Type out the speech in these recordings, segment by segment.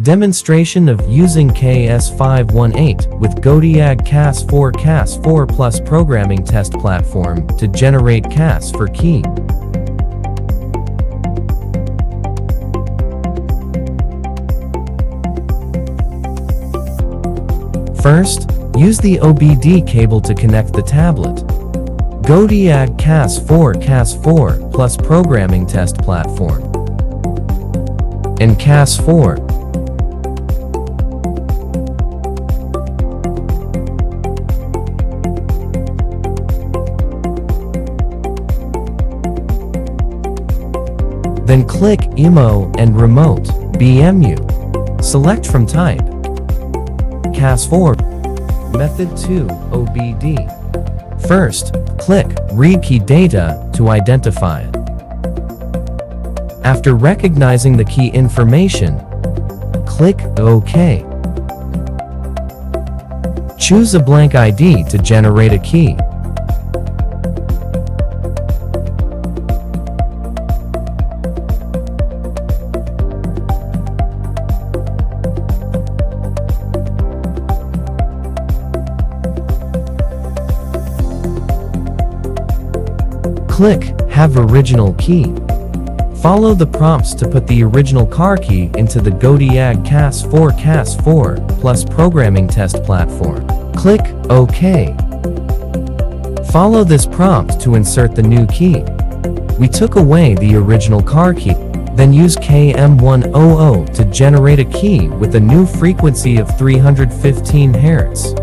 Demonstration of using CAS518 with GODIAG CAS4 Plus programming test platform to generate CAS for key. First, use the OBD cable to connect the tablet. GODIAG CAS4 Plus programming test platform. And CAS4. Then click IMO and Remote, BMU. Select from type. CAS4. Method 2, OBD. First, click Read Key Data to identify it. After recognizing the key information, click OK. Choose a blank ID to generate a key. Click Have Original Key. Follow the prompts to put the original car key into the GODIAG CAS4 Plus programming test platform. Click OK. Follow this prompt to insert the new key. We took away the original car key, then use KM100 to generate a key with a new frequency of 315 Hz.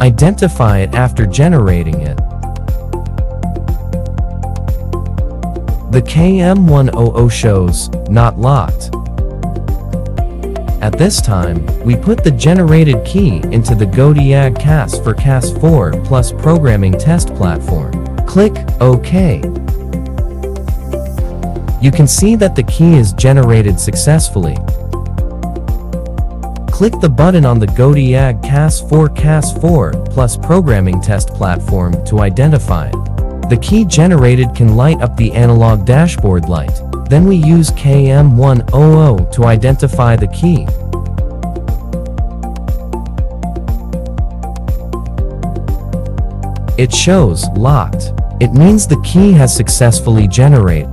Identify it after generating it. The KM100 shows Not Locked. At this time, we put the generated key into the GODIAG CAS4 Plus programming test platform. Click OK. You can see that the key is generated successfully. Click the button on the GODIAG CAS4 Plus programming test platform to identify it. The key generated can light up the analog dashboard light. Then we use KM100 to identify the key. It shows locked. It means the key has successfully generated.